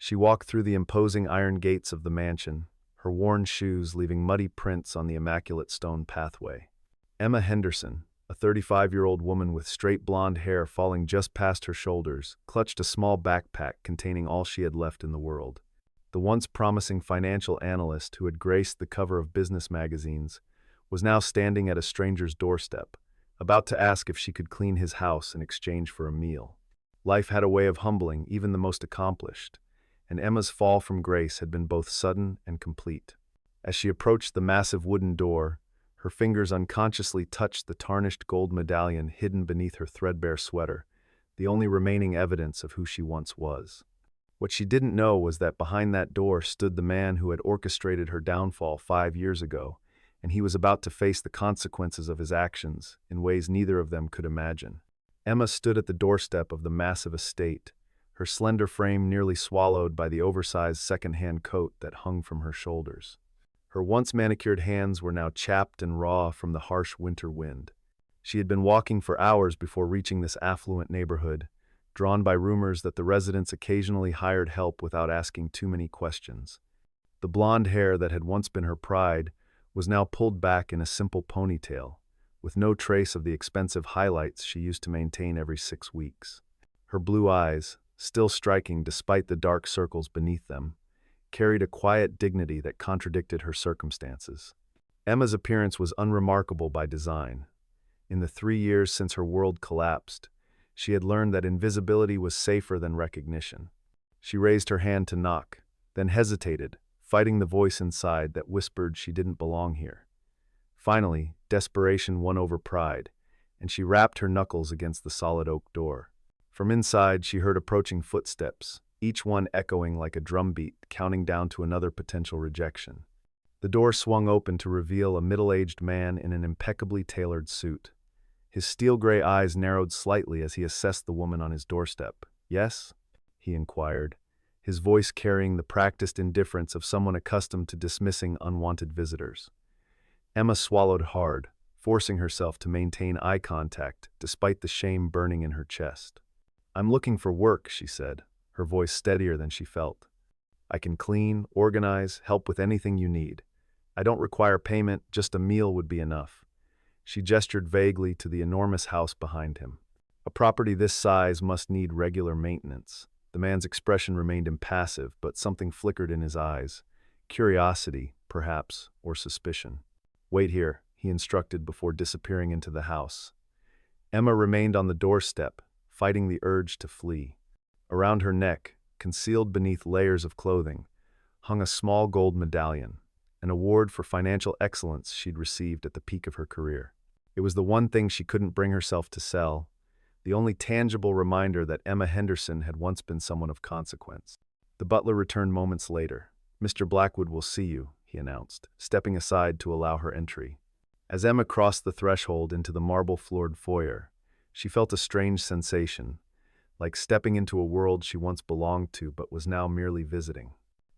She walked through the imposing iron gates of the mansion, her worn shoes leaving muddy prints on the immaculate stone pathway. Emma Henderson, a 35-year-old woman with straight blonde hair falling just past her shoulders, clutched a small backpack containing all she had left in the world. The once promising financial analyst who had graced the cover of business magazines was now standing at a stranger's doorstep, about to ask if she could clean his house in exchange for a meal. Life had a way of humbling even the most accomplished, and Emma's fall from grace had been both sudden and complete. As she approached the massive wooden door, her fingers unconsciously touched the tarnished gold medallion hidden beneath her threadbare sweater, the only remaining evidence of who she once was. What she didn't know was that behind that door stood the man who had orchestrated her downfall 5 years ago, and he was about to face the consequences of his actions in ways neither of them could imagine. Emma stood at the doorstep of the massive estate, her slender frame nearly swallowed by the oversized second-hand coat that hung from her shoulders. Her once manicured hands were now chapped and raw from the harsh winter wind. She had been walking for hours before reaching this affluent neighborhood, drawn by rumors that the residents occasionally hired help without asking too many questions. The blonde hair that had once been her pride was now pulled back in a simple ponytail, with no trace of the expensive highlights she used to maintain every 6 weeks. Her blue eyes, still striking despite the dark circles beneath them, carried a quiet dignity that contradicted her circumstances. Emma's appearance was unremarkable by design. In the 3 years since her world collapsed, she had learned that invisibility was safer than recognition. She raised her hand to knock, then hesitated, fighting the voice inside that whispered she didn't belong here. Finally, desperation won over pride, and she rapped her knuckles against the solid oak door. From inside, she heard approaching footsteps, each one echoing like a drumbeat, counting down to another potential rejection. The door swung open to reveal a middle-aged man in an impeccably tailored suit. His steel-gray eyes narrowed slightly as he assessed the woman on his doorstep. "Yes?" he inquired, his voice carrying the practiced indifference of someone accustomed to dismissing unwanted visitors. Emma swallowed hard, forcing herself to maintain eye contact despite the shame burning in her chest. "I'm looking for work," she said, her voice steadier than she felt. "I can clean, organize, help with anything you need. I don't require payment, just a meal would be enough." She gestured vaguely to the enormous house behind him. A property this size must need regular maintenance. The man's expression remained impassive, but something flickered in his eyes. Curiosity, perhaps, or suspicion. "Wait here," he instructed before disappearing into the house. Emma remained on the doorstep, fighting the urge to flee. Around her neck, concealed beneath layers of clothing, hung a small gold medallion, an award for financial excellence she'd received at the peak of her career. It was the one thing she couldn't bring herself to sell, the only tangible reminder that Emma Henderson had once been someone of consequence. The butler returned moments later. "Mr. Blackwood will see you," he announced, stepping aside to allow her entry. As Emma crossed the threshold into the marble-floored foyer, she felt a strange sensation, like stepping into a world she once belonged to but was now merely visiting.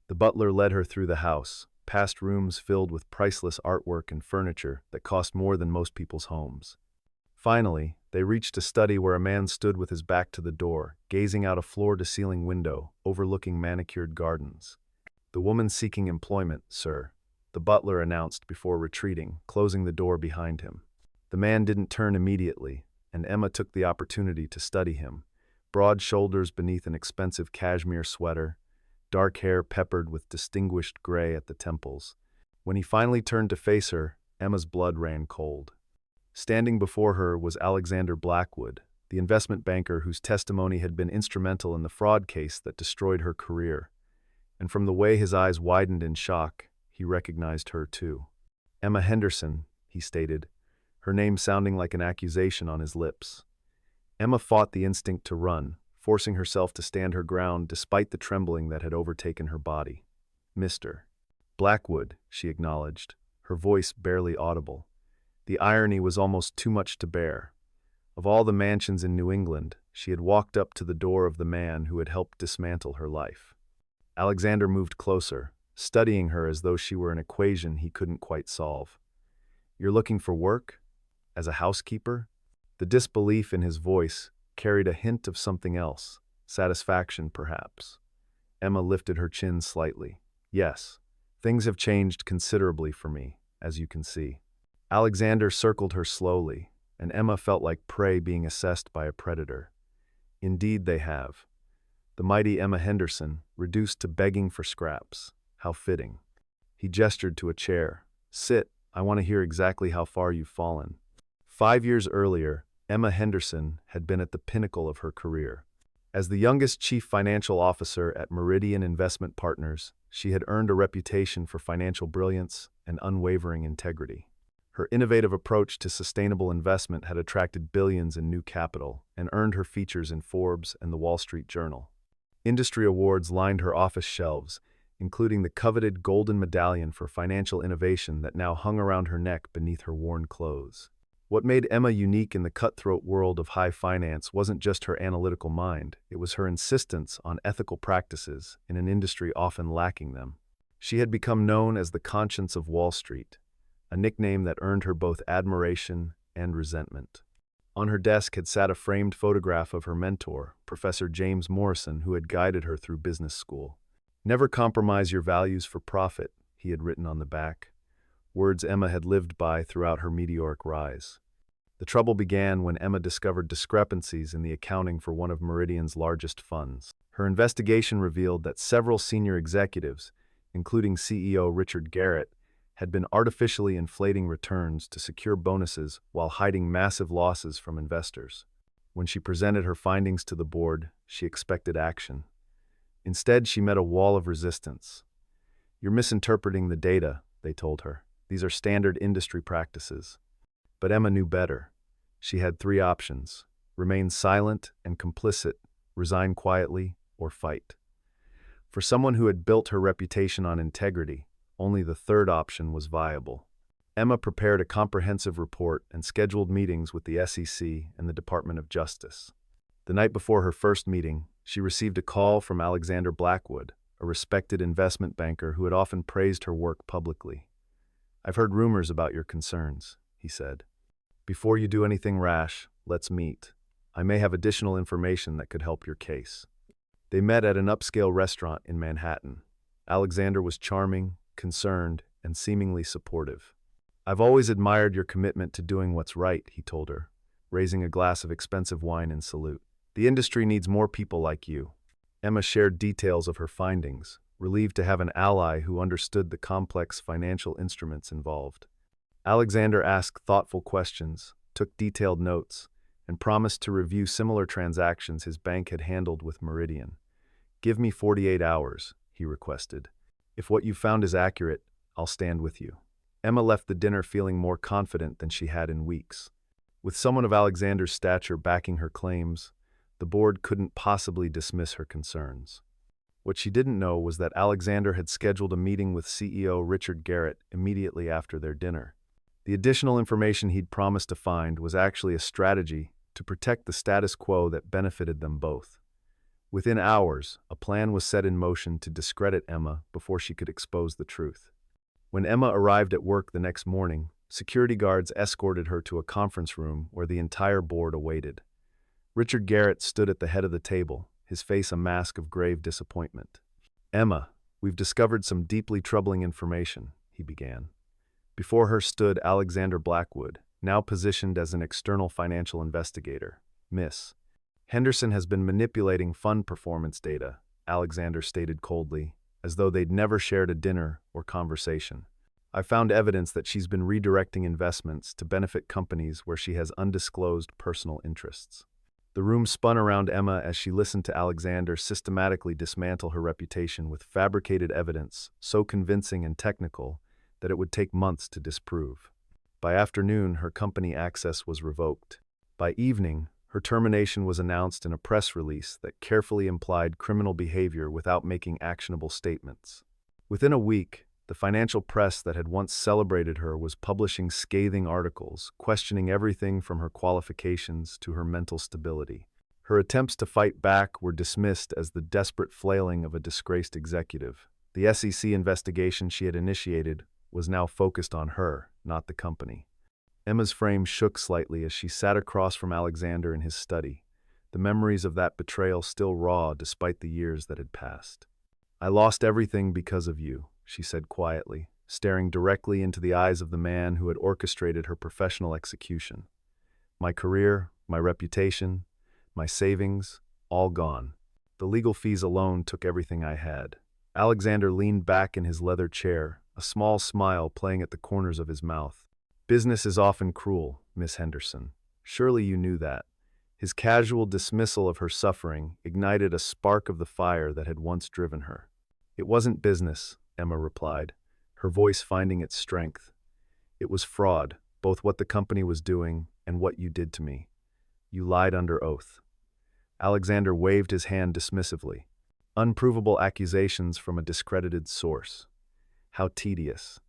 The butler led her through the house, past rooms filled with priceless artwork and furniture that cost more than most people's homes. Finally, they reached a study where a man stood with his back to the door, gazing out a floor-to-ceiling window overlooking manicured gardens. "The woman seeking employment, sir," the butler announced before retreating, closing the door behind him. The man didn't turn immediately, and Emma took the opportunity to study him. Broad shoulders beneath an expensive cashmere sweater, dark hair peppered with distinguished gray at the temples. When he finally turned to face her, Emma's blood ran cold. Standing before her was Alexander Blackwood, the investment banker whose testimony had been instrumental in the fraud case that destroyed her career. And from the way his eyes widened in shock, he recognized her too. "Emma Henderson," he stated, her name sounding like an accusation on his lips. Emma fought the instinct to run, forcing herself to stand her ground despite the trembling that had overtaken her body. "Mr. Blackwood," she acknowledged, her voice barely audible. The irony was almost too much to bear. Of all the mansions in New England, she had walked up to the door of the man who had helped dismantle her life. Alexander moved closer, studying her as though she were an equation he couldn't quite solve. "You're looking for work? As a housekeeper?" The disbelief in his voice carried a hint of something else, satisfaction perhaps. Emma lifted her chin slightly. Yes, things have changed considerably for me, as you can see. Alexander circled her slowly, and Emma felt like prey being assessed by a predator. Indeed they have. The mighty Emma Henderson, reduced to begging for scraps. How fitting. He gestured to a chair. Sit, I want to hear exactly how far you've fallen. 5 years earlier, Emma Henderson had been at the pinnacle of her career. As the youngest chief financial officer at Meridian Investment Partners, she had earned a reputation for financial brilliance and unwavering integrity. Her innovative approach to sustainable investment had attracted billions in new capital and earned her features in Forbes and the Wall Street Journal. Industry awards lined her office shelves, including the coveted Golden Medallion for Financial Innovation that now hung around her neck beneath her worn clothes. What made Emma unique in the cutthroat world of high finance wasn't just her analytical mind, it was her insistence on ethical practices in an industry often lacking them. She had become known as the conscience of Wall Street, a nickname that earned her both admiration and resentment. On her desk had sat a framed photograph of her mentor, Professor James Morrison, who had guided her through business school. "Never compromise your values for profit," he had written on the back, words Emma had lived by throughout her meteoric rise. The trouble began when Emma discovered discrepancies in the accounting for one of Meridian's largest funds. Her investigation revealed that several senior executives, including CEO Richard Garrett, had been artificially inflating returns to secure bonuses while hiding massive losses from investors. When she presented her findings to the board, she expected action. Instead, she met a wall of resistance. "You're misinterpreting the data," they told her. "These are standard industry practices." But Emma knew better. She had three options: remain silent and complicit, resign quietly, or fight. For someone who had built her reputation on integrity, only the third option was viable. Emma prepared a comprehensive report and scheduled meetings with the SEC and the Department of Justice. The night before her first meeting, she received a call from Alexander Blackwood, a respected investment banker who had often praised her work publicly. "I've heard rumors about your concerns," he said. "Before you do anything rash, let's meet. I may have additional information that could help your case." They met at an upscale restaurant in Manhattan. Alexander was charming, concerned, and seemingly supportive. "I've always admired your commitment to doing what's right," he told her, raising a glass of expensive wine in salute. "The industry needs more people like you." Emma shared details of her findings, relieved to have an ally who understood the complex financial instruments involved. Alexander asked thoughtful questions, took detailed notes, and promised to review similar transactions his bank had handled with Meridian. "Give me 48 hours, he requested. "If what you found is accurate, I'll stand with you." Emma left the dinner feeling more confident than she had in weeks. With someone of Alexander's stature backing her claims, the board couldn't possibly dismiss her concerns. What she didn't know was that Alexander had scheduled a meeting with CEO Richard Garrett immediately after their dinner. The additional information he'd promised to find was actually a strategy to protect the status quo that benefited them both. Within hours, a plan was set in motion to discredit Emma before she could expose the truth. When Emma arrived at work the next morning, security guards escorted her to a conference room where the entire board awaited. Richard Garrett stood at the head of the table, his face a mask of grave disappointment. "Emma, we've discovered some deeply troubling information," he began. Before her stood Alexander Blackwood, now positioned as an external financial investigator. "Miss Henderson has been manipulating fund performance data," Alexander stated coldly, as though they'd never shared a dinner or conversation. "I found evidence that she's been redirecting investments to benefit companies where she has undisclosed personal interests." The room spun around Emma as she listened to Alexander systematically dismantle her reputation with fabricated evidence so convincing and technical that it would take months to disprove. By afternoon, her company access was revoked. By evening, her termination was announced in a press release that carefully implied criminal behavior without making actionable statements. Within a week, the financial press that had once celebrated her was publishing scathing articles, questioning everything from her qualifications to her mental stability. Her attempts to fight back were dismissed as the desperate flailing of a disgraced executive. The SEC investigation she had initiated was now focused on her, not the company. Emma's frame shook slightly as she sat across from Alexander in his study, the memories of that betrayal still raw despite the years that had passed. I lost everything because of you, she said quietly, staring directly into the eyes of the man who had orchestrated her professional execution. My career, my reputation, my savings, all gone. The legal fees alone took everything I had. Alexander leaned back in his leather chair, a small smile playing at the corners of his mouth. Business is often cruel, Miss Henderson. Surely you knew that. His casual dismissal of her suffering ignited a spark of the fire that had once driven her. It wasn't business, Emma replied, her voice finding its strength. It was fraud, both what the company was doing and what you did to me. You lied under oath. Alexander waved his hand dismissively. Unprovable accusations from a discredited source. How tedious.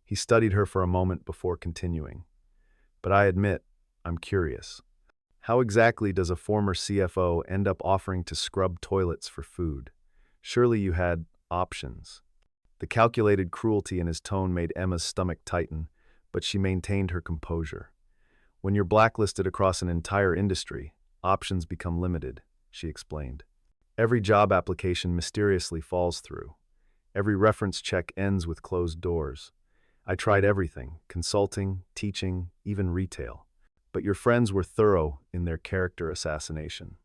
He studied her for a moment before continuing. But I admit, I'm curious. How exactly does a former CFO end up offering to scrub toilets for food? Surely you had options. The calculated cruelty in his tone made Emma's stomach tighten, but she maintained her composure. When you're blacklisted across an entire industry, options become limited, she explained. Every job application mysteriously falls through. Every reference check ends with closed doors. I tried everything, consulting, teaching, even retail. But your friends were thorough in their character assassination.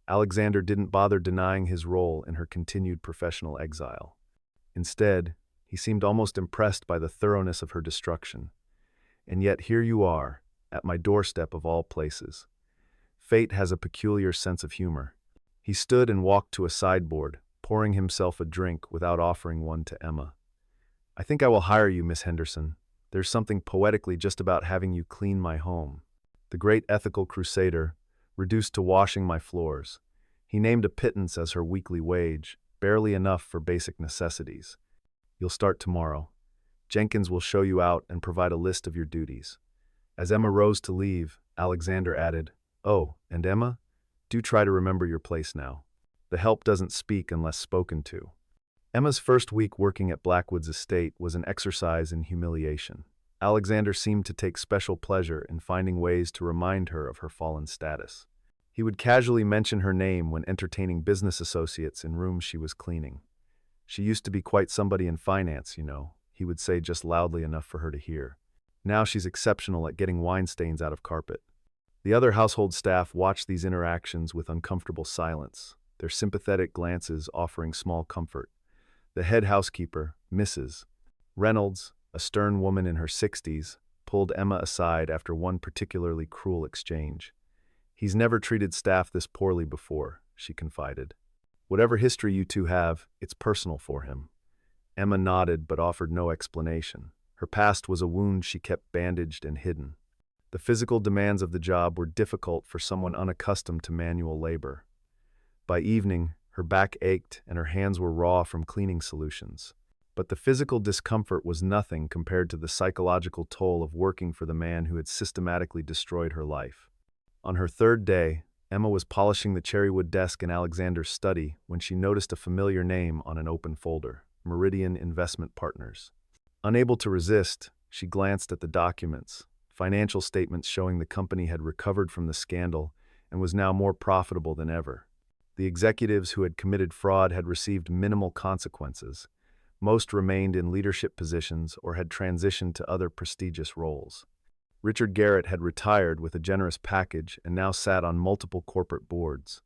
Alexander didn't bother denying his role in her continued professional exile. Instead, he seemed almost impressed by the thoroughness of her destruction. And yet here you are, at my doorstep of all places. Fate has a peculiar sense of humor. He stood and walked to a sideboard, pouring himself a drink without offering one to Emma. I think I will hire you, Miss Henderson. There's something poetically just about having you clean my home. The great ethical crusader, reduced to washing my floors. He named a pittance as her weekly wage, barely enough for basic necessities. You'll start tomorrow. Jenkins will show you out and provide a list of your duties. As Emma rose to leave, Alexander added, Oh, and Emma, do try to remember your place now. The help doesn't speak unless spoken to. Emma's first week working at Blackwood's estate was an exercise in humiliation. Alexander seemed to take special pleasure in finding ways to remind her of her fallen status. He would casually mention her name when entertaining business associates in rooms she was cleaning. She used to be quite somebody in finance, you know, he would say just loudly enough for her to hear. Now she's exceptional at getting wine stains out of carpet. The other household staff watched these interactions with uncomfortable silence, their sympathetic glances offering small comfort. The head housekeeper, Mrs. Reynolds, a stern woman in her 60s, pulled Emma aside after one particularly cruel exchange. He's never treated staff this poorly before, she confided. Whatever history you two have, it's personal for him. Emma nodded but offered no explanation. Her past was a wound she kept bandaged and hidden. The physical demands of the job were difficult for someone unaccustomed to manual labor. By evening, her back ached and her hands were raw from cleaning solutions. But the physical discomfort was nothing compared to the psychological toll of working for the man who had systematically destroyed her life. On her third day, Emma was polishing the cherrywood desk in Alexander's study when she noticed a familiar name on an open folder, Meridian Investment Partners. Unable to resist, she glanced at the documents, financial statements showing the company had recovered from the scandal and was now more profitable than ever. The executives who had committed fraud had received minimal consequences. Most remained in leadership positions or had transitioned to other prestigious roles. Richard Garrett had retired with a generous package and now sat on multiple corporate boards.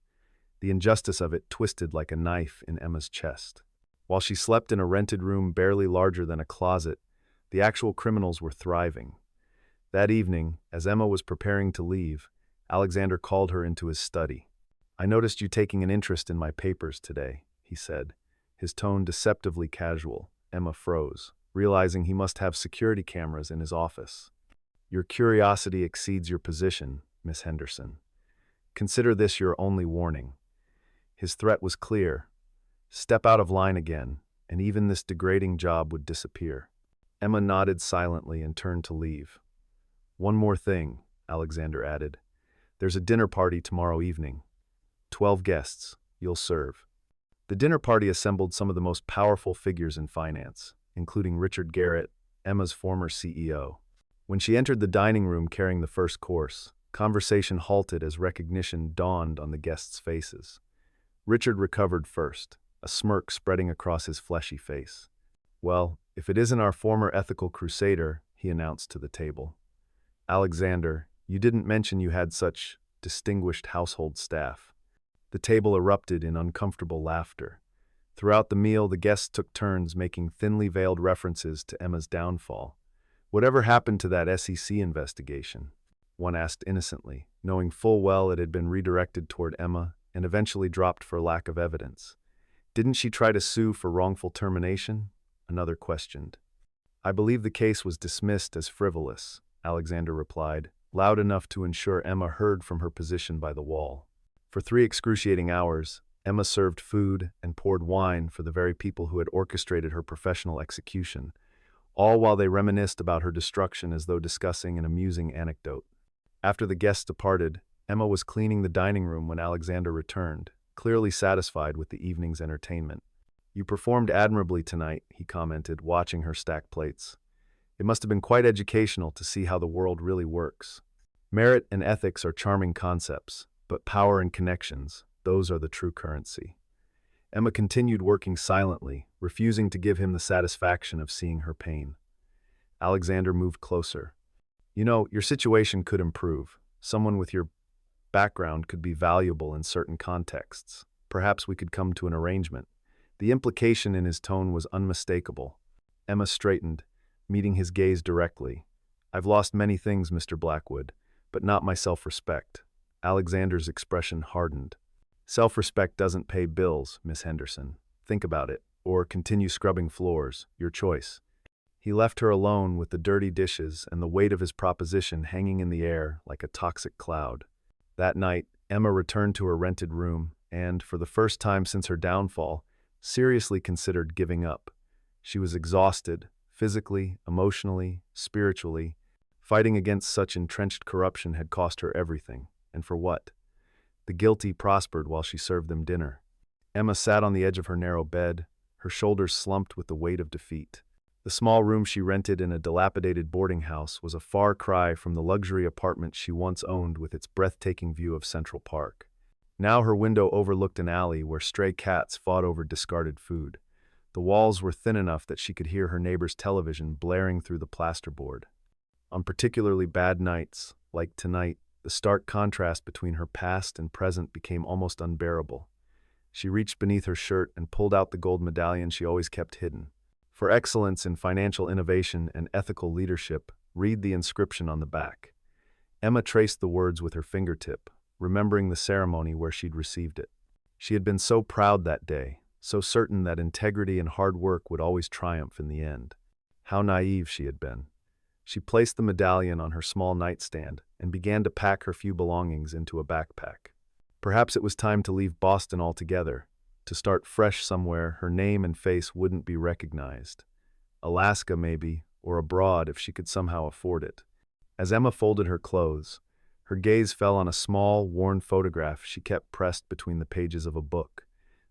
The injustice of it twisted like a knife in Emma's chest. While she slept in a rented room barely larger than a closet, the actual criminals were thriving. That evening, as Emma was preparing to leave, Alexander called her into his study. I noticed you taking an interest in my papers today, he said, his tone deceptively casual. Emma froze, realizing he must have security cameras in his office. Your curiosity exceeds your position, Miss Henderson. Consider this your only warning. His threat was clear. Step out of line again, and even this degrading job would disappear. Emma nodded silently and turned to leave. One more thing, Alexander added. There's a dinner party tomorrow evening. 12 guests. You'll serve. The dinner party assembled some of the most powerful figures in finance, including Richard Garrett, Emma's former CEO. When she entered the dining room carrying the first course, conversation halted as recognition dawned on the guests' faces. Richard recovered first. a smirk spreading across his fleshy face. "Well, if it isn't our former ethical crusader," he announced to the table. "Alexander, you didn't mention you had such distinguished household staff." The table erupted in uncomfortable laughter. Throughout the meal, the guests took turns making thinly veiled references to Emma's downfall. "Whatever happened to that SEC investigation?" one asked innocently, knowing full well it had been redirected toward Emma and eventually dropped for lack of evidence. "Didn't she try to sue for wrongful termination?" another questioned. "I believe the case was dismissed as frivolous," Alexander replied, loud enough to ensure Emma heard from her position by the wall. For 3 excruciating hours, Emma served food and poured wine for the very people who had orchestrated her professional execution, all while they reminisced about her destruction as though discussing an amusing anecdote. After the guests departed, Emma was cleaning the dining room when Alexander returned, clearly satisfied with the evening's entertainment. "You performed admirably tonight," he commented, watching her stack plates. "It must have been quite educational to see how the world really works. Merit and ethics are charming concepts, but power and connections, those are the true currency." Emma continued working silently, refusing to give him the satisfaction of seeing her pain. Alexander moved closer. "You know, your situation could improve. Someone with your background could be valuable in certain contexts. Perhaps we could come to an arrangement." The implication in his tone was unmistakable. Emma straightened, meeting his gaze directly. "I've lost many things, Mr. Blackwood, but not my self-respect." Alexander's expression hardened. "Self-respect doesn't pay bills, Miss Henderson. Think about it, or continue scrubbing floors, your choice." He left her alone with the dirty dishes and the weight of his proposition hanging in the air like a toxic cloud. That night, Emma returned to her rented room and, for the first time since her downfall, seriously considered giving up. She was exhausted, physically, emotionally, spiritually. Fighting against such entrenched corruption had cost her everything. And for what? The guilty prospered while she served them dinner. Emma sat on the edge of her narrow bed, her shoulders slumped with the weight of defeat. The small room she rented in a dilapidated boarding house was a far cry from the luxury apartment she once owned with its breathtaking view of Central Park. Now her window overlooked an alley where stray cats fought over discarded food. The walls were thin enough that she could hear her neighbor's television blaring through the plasterboard. On particularly bad nights, like tonight, the stark contrast between her past and present became almost unbearable. She reached beneath her shirt and pulled out the gold medallion she always kept hidden. "For excellence in financial innovation and ethical leadership, read the inscription on the back." Emma traced the words with her fingertip, remembering the ceremony where she'd received it. She had been so proud that day, so certain that integrity and hard work would always triumph in the end. How naive she had been. She placed the medallion on her small nightstand and began to pack her few belongings into a backpack. Perhaps it was time to leave Boston altogether, to start fresh somewhere her name and face wouldn't be recognized. Alaska, maybe, or abroad if she could somehow afford it. As Emma folded her clothes, her gaze fell on a small, worn photograph she kept pressed between the pages of a book,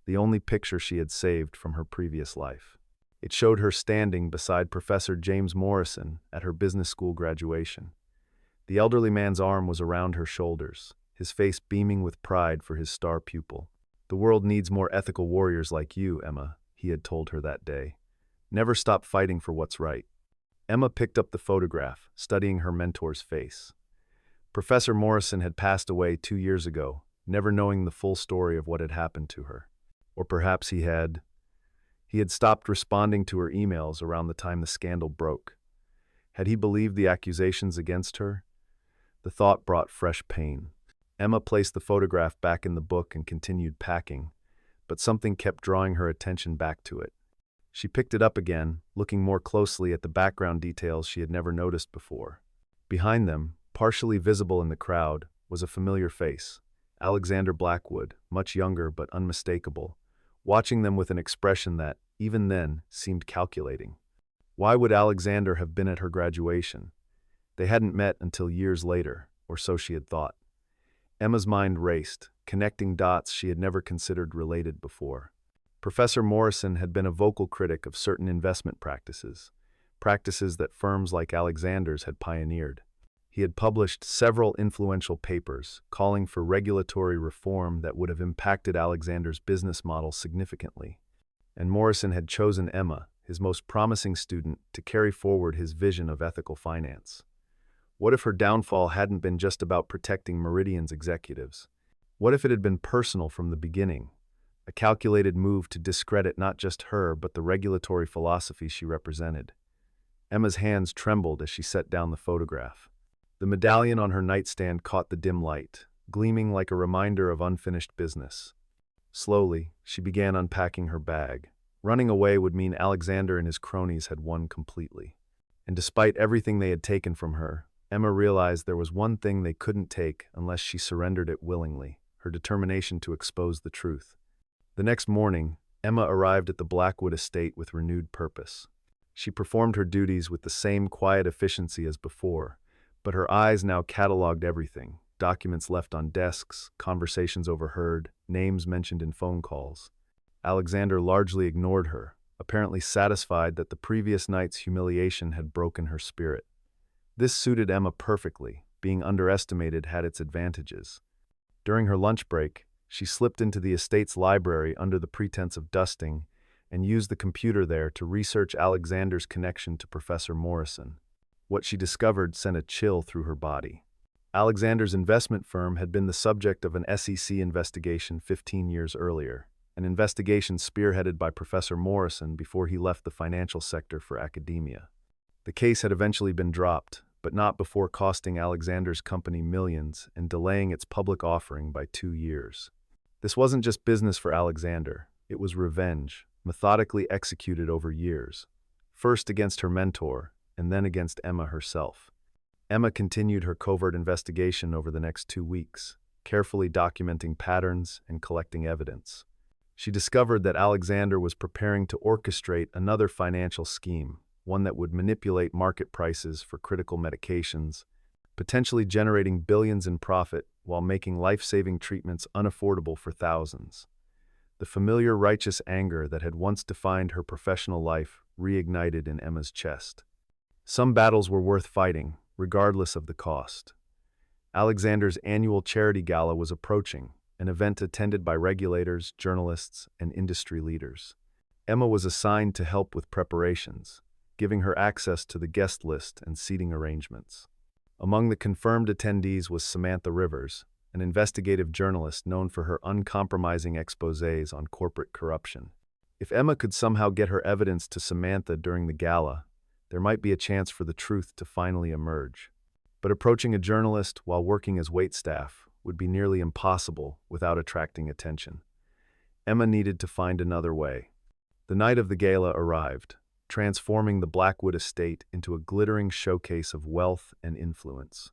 the only picture she had saved from her previous life. It showed her standing beside Professor James Morrison at her business school graduation. The elderly man's arm was around her shoulders, his face beaming with pride for his star pupil. "The world needs more ethical warriors like you, Emma," he had told her that day. "Never stop fighting for what's right." Emma picked up the photograph, studying her mentor's face. Professor Morrison had passed away 2 years ago, never knowing the full story of what had happened to her. Or perhaps he had stopped responding to her emails around the time the scandal broke. Had he believed the accusations against her? The thought brought fresh pain. Emma placed the photograph back in the book and continued packing, but something kept drawing her attention back to it. She picked it up again, looking more closely at the background details she had never noticed before. Behind them, partially visible in the crowd, was a familiar face, Alexander Blackwood, much younger but unmistakable, watching them with an expression that, even then, seemed calculating. Why would Alexander have been at her graduation? They hadn't met until years later, or so she had thought. Emma's mind raced, connecting dots she had never considered related before. Professor Morrison had been a vocal critic of certain investment practices that firms like Alexander's had pioneered. He had published several influential papers calling for regulatory reform that would have impacted Alexander's business model significantly. And Morrison had chosen Emma, his most promising student, to carry forward his vision of ethical finance. What if her downfall hadn't been just about protecting Meridian's executives? What if it had been personal from the beginning, a calculated move to discredit not just her but the regulatory philosophy she represented? Emma's hands trembled as she set down the photograph. The medallion on her nightstand caught the dim light, gleaming like a reminder of unfinished business. Slowly, she began unpacking her bag. Running away would mean Alexander and his cronies had won completely. And despite everything they had taken from her, Emma realized there was one thing they couldn't take unless she surrendered it willingly: her determination to expose the truth. The next morning, Emma arrived at the Blackwood estate with renewed purpose. She performed her duties with the same quiet efficiency as before, but her eyes now cataloged everything: documents left on desks, conversations overheard, names mentioned in phone calls. Alexander largely ignored her, apparently satisfied that the previous night's humiliation had broken her spirit. This suited Emma perfectly. Being underestimated had its advantages. During her lunch break, she slipped into the estate's library under the pretense of dusting and used the computer there to research Alexander's connection to Professor Morrison. What she discovered sent a chill through her body. Alexander's investment firm had been the subject of an SEC investigation 15 years earlier, an investigation spearheaded by Professor Morrison before he left the financial sector for academia. The case had eventually been dropped, but not before costing Alexander's company millions and delaying its public offering by 2 years. This wasn't just business for Alexander, it was revenge, methodically executed over years, first against her mentor, and then against Emma herself. Emma continued her covert investigation over the next 2 weeks, carefully documenting patterns and collecting evidence. She discovered that Alexander was preparing to orchestrate another financial scheme, one that would manipulate market prices for critical medications, potentially generating billions in profit while making life-saving treatments unaffordable for thousands. The familiar righteous anger that had once defined her professional life reignited in Emma's chest. Some battles were worth fighting, regardless of the cost. Alexander's annual charity gala was approaching, an event attended by regulators, journalists, and industry leaders. Emma was assigned to help with preparations, giving her access to the guest list and seating arrangements. Among the confirmed attendees was Samantha Rivers, an investigative journalist known for her uncompromising exposés on corporate corruption. If Emma could somehow get her evidence to Samantha during the gala, there might be a chance for the truth to finally emerge. But approaching a journalist while working as waitstaff would be nearly impossible without attracting attention. Emma needed to find another way. The night of the gala arrived, transforming the Blackwood estate into a glittering showcase of wealth and influence.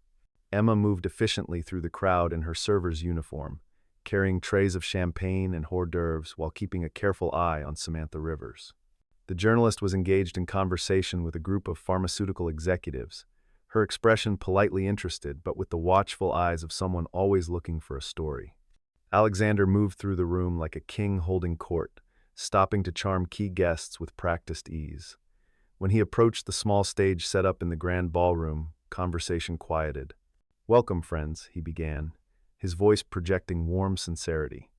Emma moved efficiently through the crowd in her server's uniform, carrying trays of champagne and hors d'oeuvres while keeping a careful eye on Samantha Rivers. The journalist was engaged in conversation with a group of pharmaceutical executives, her expression politely interested but with the watchful eyes of someone always looking for a story. Alexander moved through the room like a king holding court, stopping to charm key guests with practiced ease. When he approached the small stage set up in the grand ballroom, conversation quieted. "Welcome, friends," he began, his voice projecting warm sincerity.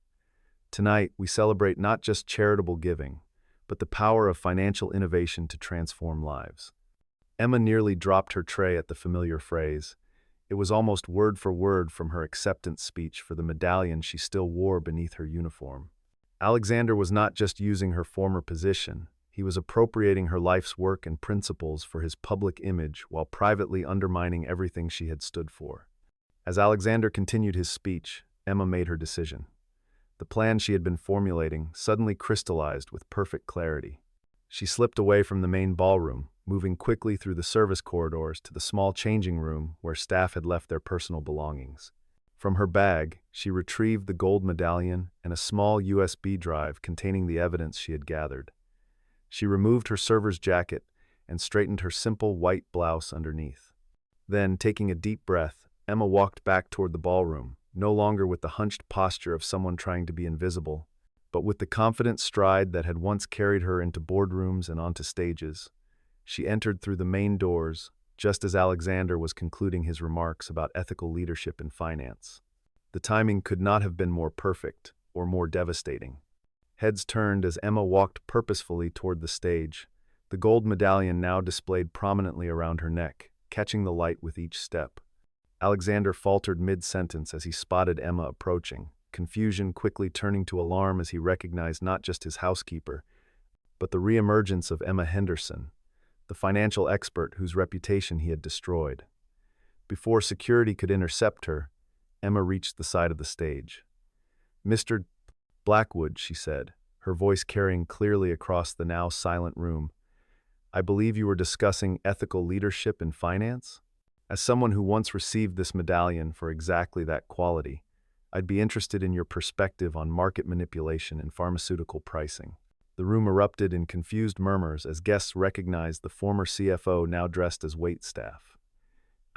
"Tonight, we celebrate not just charitable giving, but the power of financial innovation to transform lives." Emma nearly dropped her tray at the familiar phrase. It was almost word for word from her acceptance speech for the medallion she still wore beneath her uniform. Alexander was not just using her former position, he was appropriating her life's work and principles for his public image while privately undermining everything she had stood for. As Alexander continued his speech, Emma made her decision. The plan she had been formulating suddenly crystallized with perfect clarity. She slipped away from the main ballroom, moving quickly through the service corridors to the small changing room where staff had left their personal belongings. From her bag, she retrieved the gold medallion and a small USB drive containing the evidence she had gathered. She removed her server's jacket and straightened her simple white blouse underneath. Then, taking a deep breath, Emma walked back toward the ballroom, no longer with the hunched posture of someone trying to be invisible, but with the confident stride that had once carried her into boardrooms and onto stages. She entered through the main doors, just as Alexander was concluding his remarks about ethical leadership in finance. The timing could not have been more perfect or more devastating. Heads turned as Emma walked purposefully toward the stage, the gold medallion now displayed prominently around her neck, catching the light with each step. Alexander faltered mid-sentence as he spotted Emma approaching, confusion quickly turning to alarm as he recognized not just his housekeeper, but the reemergence of Emma Henderson, the financial expert whose reputation he had destroyed. Before security could intercept her, Emma reached the side of the stage. "Mr. Blackwood," she said, her voice carrying clearly across the now silent room, "I believe you were discussing ethical leadership in finance? As someone who once received this medallion for exactly that quality, I'd be interested in your perspective on market manipulation and pharmaceutical pricing." The room erupted in confused murmurs as guests recognized the former CFO now dressed as waitstaff.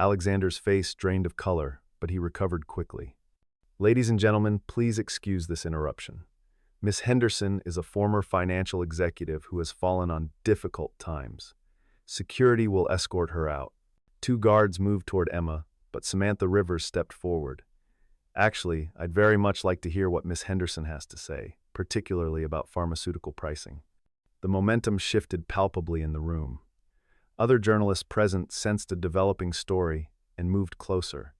Alexander's face drained of color, but he recovered quickly. "Ladies and gentlemen, please excuse this interruption. Miss Henderson is a former financial executive who has fallen on difficult times. Security will escort her out." Two guards moved toward Emma, but Samantha Rivers stepped forward. "Actually, I'd very much like to hear what Miss Henderson has to say, particularly about pharmaceutical pricing." The momentum shifted palpably in the room. Other journalists present sensed a developing story and moved closer.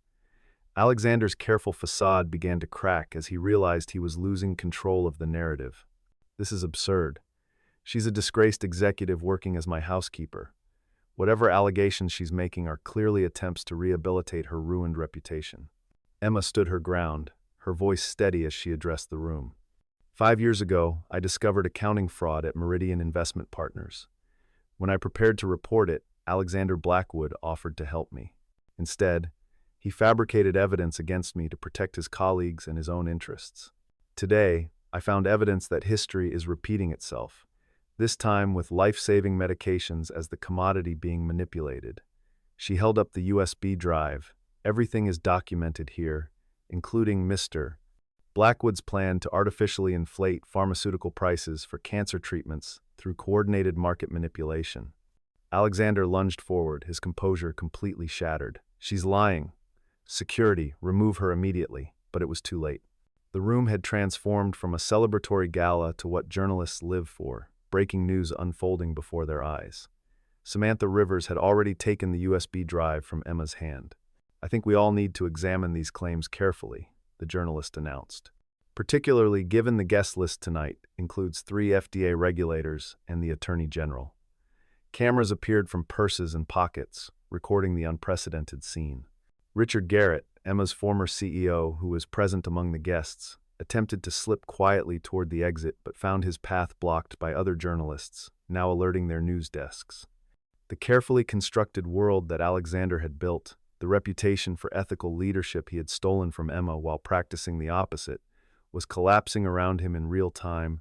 Alexander's careful facade began to crack as he realized he was losing control of the narrative. "This is absurd. She's a disgraced executive working as my housekeeper. Whatever allegations she's making are clearly attempts to rehabilitate her ruined reputation." Emma stood her ground, her voice steady as she addressed the room. 5 years ago, I discovered accounting fraud at Meridian Investment Partners. When I prepared to report it, Alexander Blackwood offered to help me. Instead, he fabricated evidence against me to protect his colleagues and his own interests. Today, I found evidence that history is repeating itself, this time with life-saving medications as the commodity being manipulated. She held up the USB drive. "Everything is documented here, including Mr. Blackwood's plan to artificially inflate pharmaceutical prices for cancer treatments through coordinated market manipulation." Alexander lunged forward, his composure completely shattered. "She's lying. Security, remove her immediately," but it was too late. The room had transformed from a celebratory gala to what journalists live for, breaking news unfolding before their eyes. Samantha Rivers had already taken the USB drive from Emma's hand. "I think we all need to examine these claims carefully," the journalist announced. "Particularly given the guest list tonight includes 3 FDA regulators and the Attorney General." Cameras appeared from purses and pockets, recording the unprecedented scene. Richard Garrett, Emma's former CEO, who was present among the guests, attempted to slip quietly toward the exit but found his path blocked by other journalists, now alerting their news desks. The carefully constructed world that Alexander had built, the reputation for ethical leadership he had stolen from Emma while practicing the opposite, was collapsing around him in real time,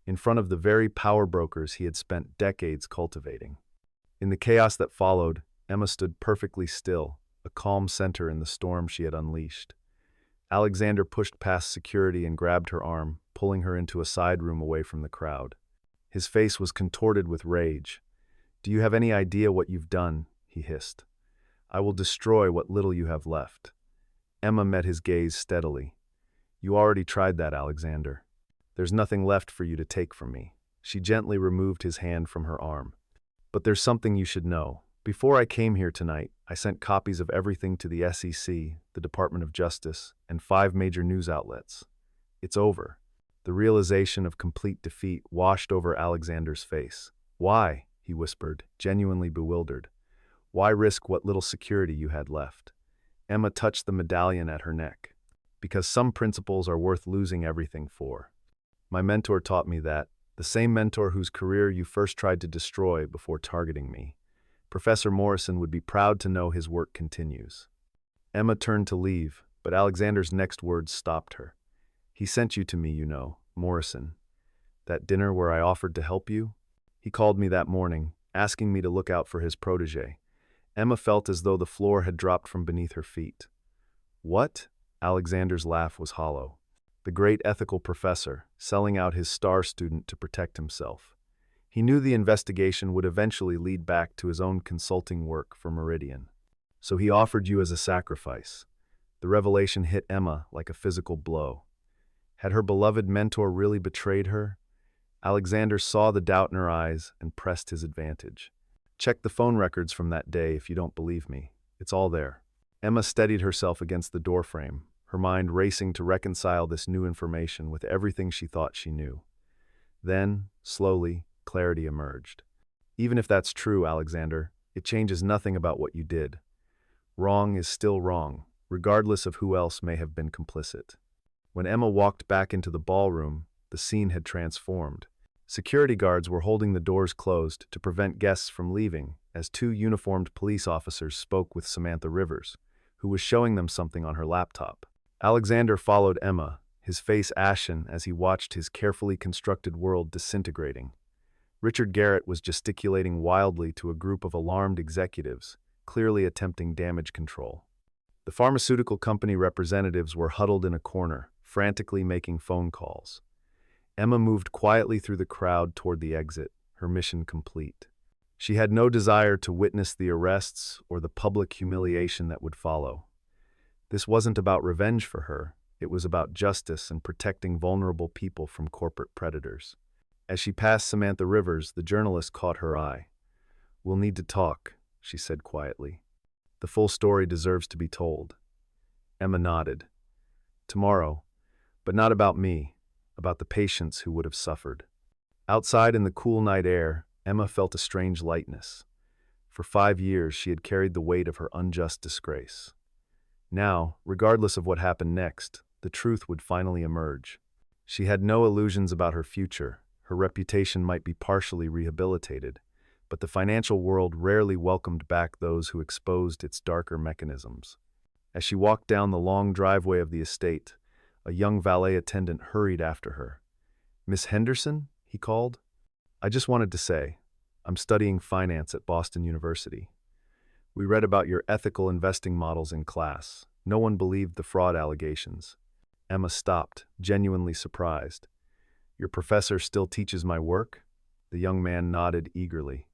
in front of the very power brokers he had spent decades cultivating. In the chaos that followed, Emma stood perfectly still, a calm center in the storm she had unleashed. Alexander pushed past security and grabbed her arm, pulling her into a side room away from the crowd. His face was contorted with rage. "Do you have any idea what you've done?" he hissed. "I will destroy what little you have left." Emma met his gaze steadily. "You already tried that, Alexander. There's nothing left for you to take from me." She gently removed his hand from her arm. "But there's something you should know. Before I came here tonight, I sent copies of everything to the SEC, the Department of Justice, and 5 major news outlets. It's over." The realization of complete defeat washed over Alexander's face. "Why?" he whispered, genuinely bewildered. "Why risk what little security you had left?" Emma touched the medallion at her neck. "Because some principles are worth losing everything for. My mentor taught me that, the same mentor whose career you first tried to destroy before targeting me. Professor Morrison would be proud to know his work continues." Emma turned to leave, but Alexander's next words stopped her. "He sent you to me, you know, Morrison. That dinner where I offered to help you? He called me that morning, asking me to look out for his protege." Emma felt as though the floor had dropped from beneath her feet. "What?" Alexander's laugh was hollow. "The great ethical professor, selling out his star student to protect himself. He knew the investigation would eventually lead back to his own consulting work for Meridian. So he offered you as a sacrifice. The revelation hit Emma like a physical blow. Had her beloved mentor really betrayed her? Alexander saw the doubt in her eyes and pressed his advantage. Check the phone records from that day if you don't believe me. It's all there. Emma steadied herself against the doorframe, her mind racing to reconcile this new information with everything she thought she knew. Then, slowly, clarity emerged. Even if that's true, Alexander, it changes nothing about what you did. Wrong is still wrong, regardless of who else may have been complicit. When Emma walked back into the ballroom, the scene had transformed. Security guards were holding the doors closed to prevent guests from leaving as two uniformed police officers spoke with Samantha Rivers, who was showing them something on her laptop. Alexander followed Emma, his face ashen as he watched his carefully constructed world disintegrating. Richard Garrett was gesticulating wildly to a group of alarmed executives, clearly attempting damage control. The pharmaceutical company representatives were huddled in a corner, frantically making phone calls. Emma moved quietly through the crowd toward the exit, her mission complete. She had no desire to witness the arrests or the public humiliation that would follow. This wasn't about revenge for her, it was about justice and protecting vulnerable people from corporate predators. As she passed Samantha Rivers, the journalist caught her eye. "We'll need to talk," she said quietly. "The full story deserves to be told." Emma nodded. "Tomorrow, but not about me, about the patients who would have suffered." Outside in the cool night air, Emma felt a strange lightness. For 5 years, she had carried the weight of her unjust disgrace. Now, regardless of what happened next, the truth would finally emerge. She had no illusions about her future. Her reputation might be partially rehabilitated, but the financial world rarely welcomed back those who exposed its darker mechanisms. As she walked down the long driveway of the estate, a young valet attendant hurried after her. "Miss Henderson?" he called. "I just wanted to say, I'm studying finance at Boston University. We read about your ethical investing models in class. No one believed the fraud allegations." Emma stopped, genuinely surprised. "Your professor still teaches my work?" The young man nodded eagerly.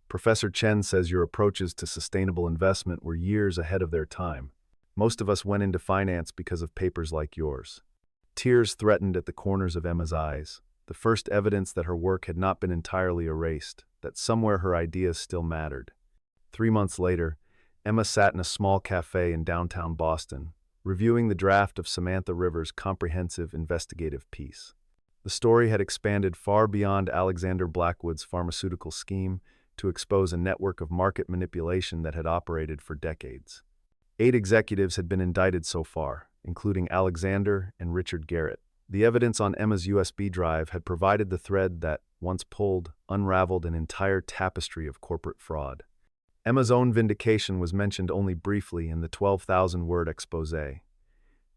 "Professor Chen says your approaches to sustainable investment were years ahead of their time. Most of us went into finance because of papers like yours." Tears threatened at the corners of Emma's eyes, the first evidence that her work had not been entirely erased, that somewhere her ideas still mattered. 3 months later, Emma sat in a small cafe in downtown Boston, reviewing the draft of Samantha Rivers' comprehensive investigative piece. The story had expanded far beyond Alexander Blackwood's pharmaceutical scheme to expose a network of market manipulation that had operated for decades. 8 executives had been indicted so far, including Alexander and Richard Garrett. The evidence on Emma's USB drive had provided the thread that, once pulled, unraveled an entire tapestry of corporate fraud. Emma's own vindication was mentioned only briefly in the 12,000-word exposé.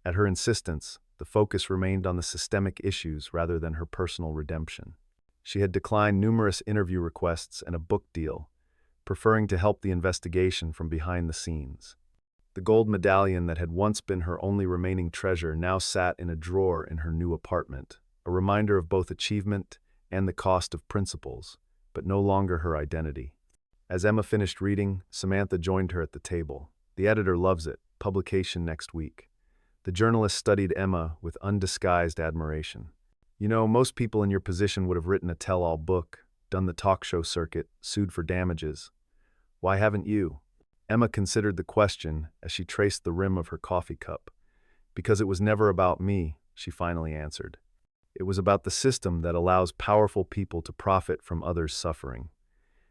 At her insistence, the focus remained on the systemic issues rather than her personal redemption. She had declined numerous interview requests and a book deal, preferring to help the investigation from behind the scenes. The gold medallion that had once been her only remaining treasure now sat in a drawer in her new apartment, a reminder of both achievement and the cost of principles, but no longer her identity. As Emma finished reading, Samantha joined her at the table. "The editor loves it. Publication next week." The journalist studied Emma with undisguised admiration. "You know, most people in your position would have written a tell-all book, done the talk show circuit, sued for damages. Why haven't you?" Emma considered the question as she traced the rim of her coffee cup. "Because it was never about me," she finally answered. "It was about the system that allows powerful people to profit from others' suffering."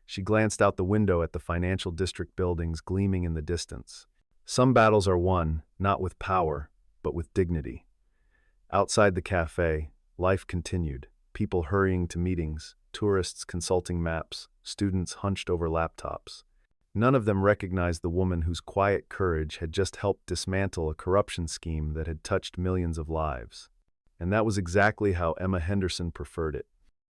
She glanced out the window at the financial district buildings gleaming in the distance. Some battles are won, not with power, but with dignity. Outside the cafe, life continued, people hurrying to meetings, tourists consulting maps, students hunched over laptops. None of them recognized the woman whose quiet courage had just helped dismantle a corruption scheme that had touched millions of lives. And that was exactly how Emma Henderson preferred it.